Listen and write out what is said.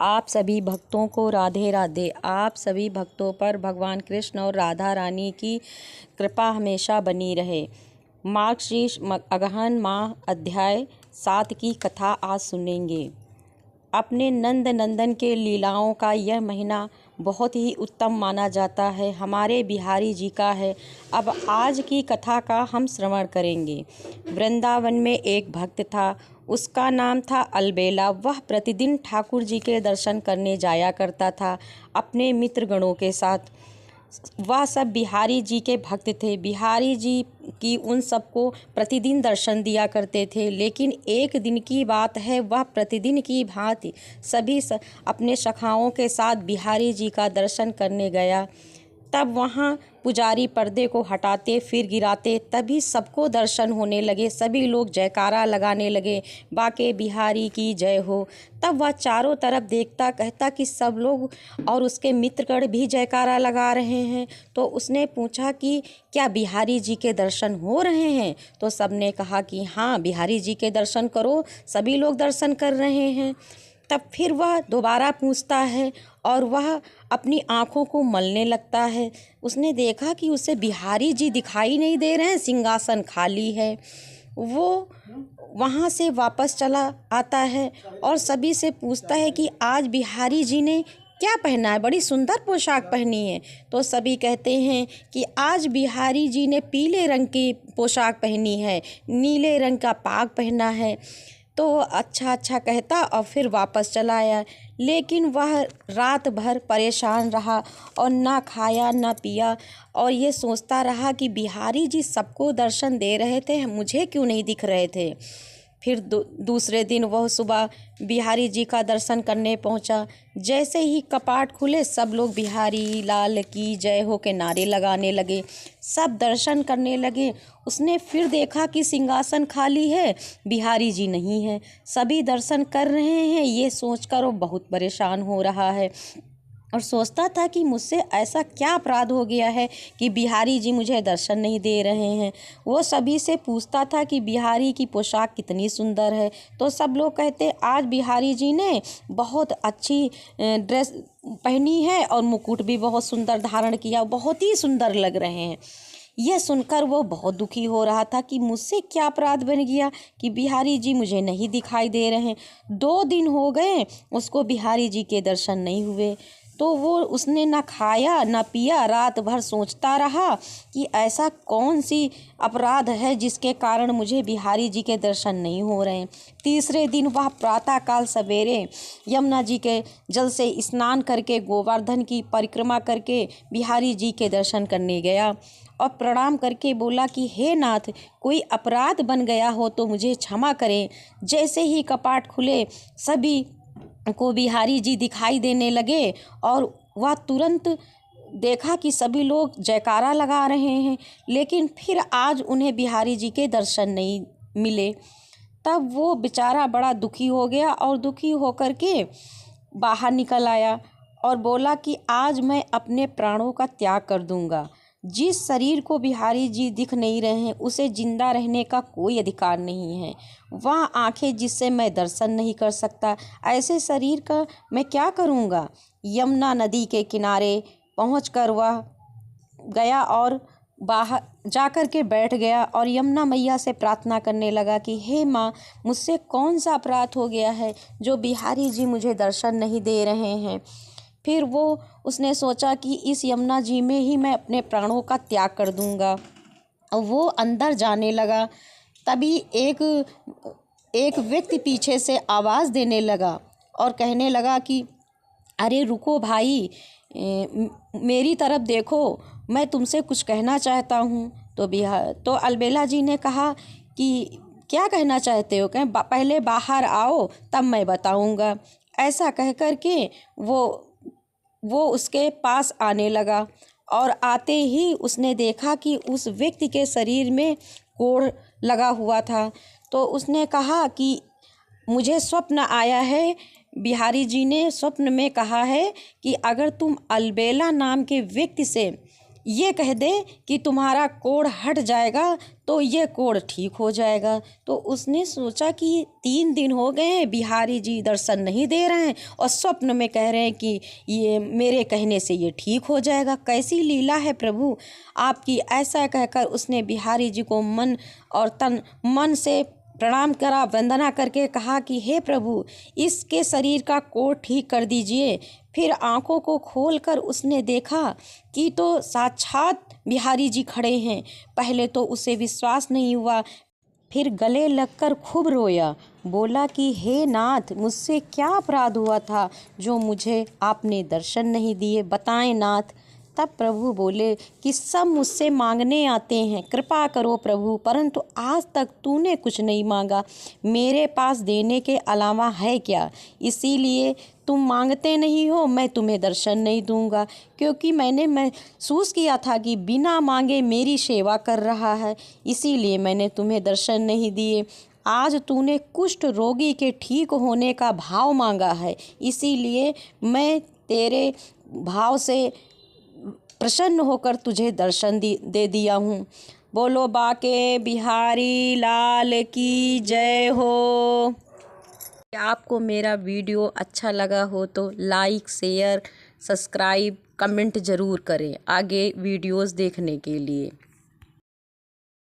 आप सभी भक्तों को राधे राधे। आप सभी भक्तों पर भगवान कृष्ण और राधा रानी की कृपा हमेशा बनी रहे। मार्गशीर्ष अगहन माह अध्याय 7 की कथा आज सुनेंगे। अपने नंद नंदन के लीलाओं का यह महीना बहुत ही उत्तम माना जाता है। हमारे बिहारी जी का है। अब आज की कथा का हम श्रवण करेंगे। वृंदावन में एक भक्त था, उसका नाम था अलबेला। वह प्रतिदिन ठाकुर जी के दर्शन करने जाया करता था अपने मित्रगणों के साथ। वह सब बिहारी जी के भक्त थे। बिहारी जी की उन सबको प्रतिदिन दर्शन दिया करते थे। लेकिन एक दिन की बात है, वह प्रतिदिन की भांति अपने सखाओं के साथ बिहारी जी का दर्शन करने गया। तब वहाँ पुजारी पर्दे को हटाते फिर गिराते, तभी सबको दर्शन होने लगे। सभी लोग जयकारा लगाने लगे, बाके बिहारी की जय हो। तब वह चारों तरफ देखता, कहता कि सब लोग और उसके मित्रगण भी जयकारा लगा रहे हैं। तो उसने पूछा कि क्या बिहारी जी के दर्शन हो रहे हैं? तो सबने कहा कि हाँ, बिहारी जी के दर्शन करो, सभी लोग दर्शन कर रहे हैं। तब फिर वह दोबारा पूछता है और वह अपनी आँखों को मलने लगता है। उसने देखा कि उसे बिहारी जी दिखाई नहीं दे रहे हैं, सिंहासन खाली है। वो वहाँ से वापस चला आता है और सभी से पूछता है कि आज बिहारी जी ने क्या पहना है, बड़ी सुंदर पोशाक पहनी है। तो सभी कहते हैं कि आज बिहारी जी ने पीले रंग की पोशाक पहनी है, नीले रंग का पाग पहना है। तो अच्छा कहता और फिर वापस चला आया। लेकिन वह रात भर परेशान रहा और ना खाया ना पिया और ये सोचता रहा कि बिहारी जी सबको दर्शन दे रहे थे, मुझे क्यों नहीं दिख रहे थे। फिर दूसरे दिन वह सुबह बिहारी जी का दर्शन करने पहुंचा। जैसे ही कपाट खुले, सब लोग बिहारी लाल की जय हो के नारे लगाने लगे। सब दर्शन करने लगे। उसने फिर देखा कि सिंहासन खाली है, बिहारी जी नहीं है। सभी दर्शन कर रहे हैं। ये सोचकर वो बहुत परेशान हो रहा है और सोचता था कि मुझसे ऐसा क्या अपराध हो गया है कि बिहारी जी मुझे दर्शन नहीं दे रहे हैं। वो सभी से पूछता था कि बिहारी की पोशाक कितनी सुंदर है। तो सब लोग कहते आज बिहारी जी ने बहुत अच्छी ड्रेस पहनी है और मुकुट भी बहुत सुंदर धारण किया, बहुत ही सुंदर लग रहे हैं। यह सुनकर वो बहुत दुखी हो रहा था कि मुझसे क्या अपराध बन गया कि बिहारी जी मुझे नहीं दिखाई दे रहे हैं। 2 दिन हो गए उसको बिहारी जी के दर्शन नहीं हुए। तो उसने ना खाया ना पिया, रात भर सोचता रहा कि ऐसा कौन सी अपराध है जिसके कारण मुझे बिहारी जी के दर्शन नहीं हो रहे हैं। तीसरे दिन वह प्रातःकाल सवेरे यमुना जी के जल से स्नान करके गोवर्धन की परिक्रमा करके बिहारी जी के दर्शन करने गया और प्रणाम करके बोला कि हे नाथ, कोई अपराध बन गया हो तो मुझे क्षमा करें। जैसे ही कपाट खुले, सभी को बिहारी जी दिखाई देने लगे और वह तुरंत देखा कि सभी लोग जयकारा लगा रहे हैं। लेकिन फिर आज उन्हें बिहारी जी के दर्शन नहीं मिले। तब वो बेचारा बड़ा दुखी हो गया और दुखी होकर के बाहर निकल आया और बोला कि आज मैं अपने प्राणों का त्याग कर दूंगा। जिस शरीर को बिहारी जी दिख नहीं रहे हैं, उसे जिंदा रहने का कोई अधिकार नहीं है। वह आंखें जिससे मैं दर्शन नहीं कर सकता, ऐसे शरीर का मैं क्या करूँगा। यमुना नदी के किनारे पहुंचकर वह गया और बाहर जाकर के बैठ गया और यमुना मैया से प्रार्थना करने लगा कि हे माँ, मुझसे कौन सा अपराध हो गया है जो बिहारी जी मुझे दर्शन नहीं दे रहे हैं। फिर उसने सोचा कि इस यमुना जी में ही मैं अपने प्राणों का त्याग कर दूंगा। वो अंदर जाने लगा। तभी एक व्यक्ति पीछे से आवाज़ देने लगा और कहने लगा कि अरे रुको भाई, मेरी तरफ देखो, मैं तुमसे कुछ कहना चाहता हूँ। तो अलबेला जी ने कहा कि क्या कहना चाहते हो? कहें पहले बाहर आओ तब मैं बताऊँगा। ऐसा कह कर के वो उसके पास आने लगा और आते ही उसने देखा कि उस व्यक्ति के शरीर में कोढ़ लगा हुआ था। तो उसने कहा कि मुझे स्वप्न आया है, बिहारी जी ने स्वप्न में कहा है कि अगर तुम अलबेला नाम के व्यक्ति से ये कह दे कि तुम्हारा कोढ़ हट जाएगा तो ये कोढ़ ठीक हो जाएगा। तो उसने सोचा कि 3 दिन हो गए हैं बिहारी जी दर्शन नहीं दे रहे हैं और स्वप्न में कह रहे हैं कि ये मेरे कहने से ये ठीक हो जाएगा। कैसी लीला है प्रभु आपकी। ऐसा कहकर उसने बिहारी जी को मन और तन मन से प्रणाम करा, वंदना करके कहा कि हे प्रभु इसके शरीर का कोढ़ ठीक कर दीजिए। फिर आंखों को खोलकर उसने देखा कि तो साक्षात बिहारी जी खड़े हैं। पहले तो उसे विश्वास नहीं हुआ, फिर गले लगकर खूब रोया, बोला कि हे नाथ मुझसे क्या अपराध हुआ था जो मुझे आपने दर्शन नहीं दिए, बताएं नाथ। तब प्रभु बोले कि सब मुझसे मांगने आते हैं, कृपा करो प्रभु, परंतु आज तक तूने कुछ नहीं मांगा, मेरे पास देने के अलावा है क्या, इसीलिए तुम मांगते नहीं हो, मैं तुम्हें दर्शन नहीं दूंगा। क्योंकि मैंने महसूस किया था कि बिना मांगे मेरी सेवा कर रहा है, इसीलिए मैंने तुम्हें दर्शन नहीं दिए। आज तूने कुष्ठ रोगी के ठीक होने का भाव मांगा है, इसीलिए मैं तेरे भाव से प्रसन्न होकर तुझे दर्शन दे दिया हूँ। बोलो बाके बिहारी लाल की जय हो। आपको मेरा वीडियो अच्छा लगा हो तो लाइक, शेयर, सब्सक्राइब, कमेंट ज़रूर करें आगे वीडियोस देखने के लिए।